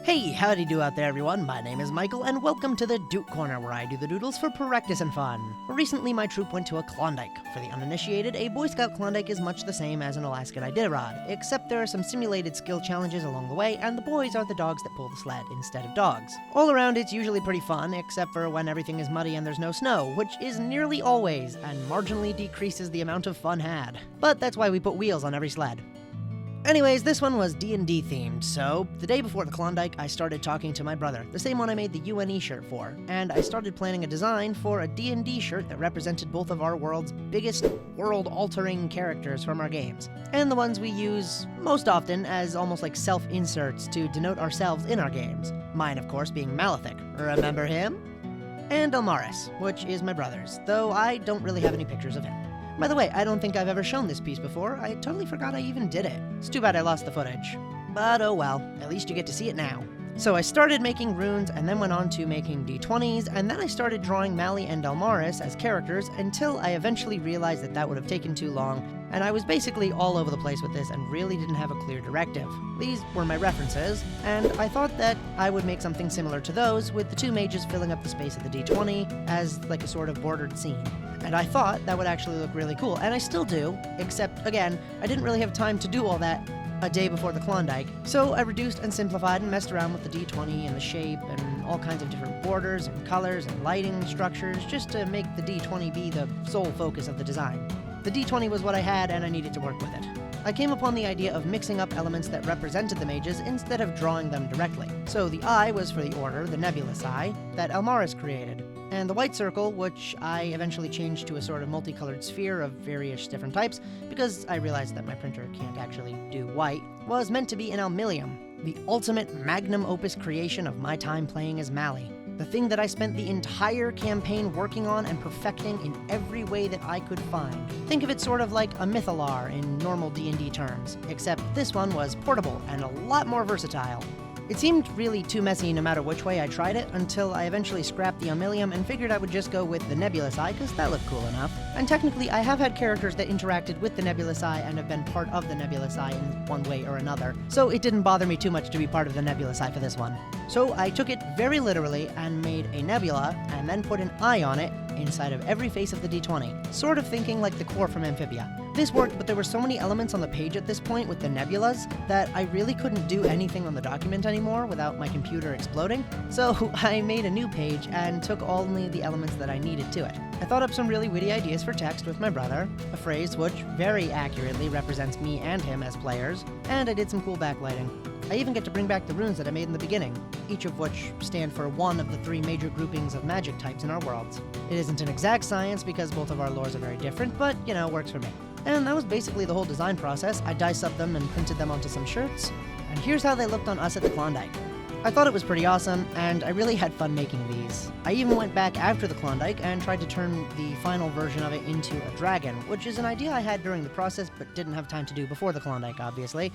Hey, howdy do out there everyone, my name is Michael, and welcome to the Doot Corner, where I do the doodles for practice and fun. Recently, my troop went to a Klondike. For the uninitiated, a Boy Scout Klondike is much the same as an Alaskan Iditarod, except there are some simulated skill challenges along the way, and the boys are the dogs that pull the sled instead of dogs. All around, it's usually pretty fun, except for when everything is muddy and there's no snow, which is nearly always, and marginally decreases the amount of fun had. But that's why we put wheels on every sled. Anyways, this one was D&D themed, so the day before the Klondike, I started talking to my brother, the same one I made the UNE shirt for, and I started planning a design for a D&D shirt that represented both of our world's biggest world-altering characters from our games, and the ones we use most often as almost like self-inserts to denote ourselves in our games. Mine, of course, being Malethic. Remember him? And Elmaris, which is my brother's, though I don't really have any pictures of him. By the way, I don't think I've ever shown this piece before. I totally forgot I even did it. It's too bad I lost the footage. But oh well, at least you get to see it now. So I started making runes and then went on to making D20s, and then I started drawing Mali and Elmaris as characters until I eventually realized that would have taken too long, and I was basically all over the place with this and really didn't have a clear directive. These were my references, and I thought that I would make something similar to those, with the two mages filling up the space of the D20 as like a sort of bordered scene. And I thought that would actually look really cool, and I still do, except, again, I didn't really have time to do all that a day before the Klondike, so I reduced and simplified and messed around with the D20 and the shape and all kinds of different borders and colors and lighting structures just to make the D20 be the sole focus of the design. The D20 was what I had, and I needed to work with it. I came upon the idea of mixing up elements that represented the mages instead of drawing them directly. So the eye was for the order, the Nebula eye, that Elmaris created. And the white circle, which I eventually changed to a sort of multicolored sphere of various different types, because I realized that my printer can't actually do white, was meant to be an almilium, the ultimate magnum opus creation of my time playing as Mali. The thing that I spent the entire campaign working on and perfecting in every way that I could find. Think of it sort of like a mythalar in normal D&D terms, except this one was portable and a lot more versatile. It seemed really too messy no matter which way I tried it, until I eventually scrapped the almilium and figured I would just go with the Nebula eye, because that looked cool enough. And technically, I have had characters that interacted with the Nebula eye and have been part of the Nebula eye in one way or another, so it didn't bother me too much to be part of the Nebula eye for this one. So I took it very literally and made a nebula, and then put an eye on it inside of every face of the D20, sort of thinking like the core from Amphibia. This worked, but there were so many elements on the page at this point with the nebulas that I really couldn't do anything on the document anymore without my computer exploding, so I made a new page and took only the elements that I needed to it. I thought up some really witty ideas for text with my brother, a phrase which very accurately represents me and him as players, and I did some cool backlighting. I even get to bring back the runes that I made in the beginning, each of which stand for one of the three major groupings of magic types in our worlds. It isn't an exact science because both of our lores are very different, but, you know, works for me. And that was basically the whole design process. I die-subbed them and printed them onto some shirts, and here's how they looked on us at the Klondike. I thought it was pretty awesome, and I really had fun making these. I even went back after the Klondike and tried to turn the final version of it into a dragon, which is an idea I had during the process but didn't have time to do before the Klondike, obviously.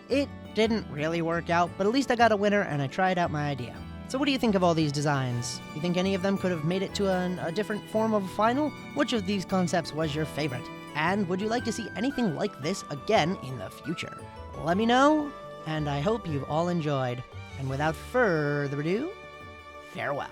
It didn't really work out, but at least I got a winner and I tried out my idea. So what do you think of all these designs? You think any of them could have made it to a different form of a final? Which of these concepts was your favorite? And would you like to see anything like this again in the future? Let me know, and I hope you've all enjoyed. And without further ado, farewell.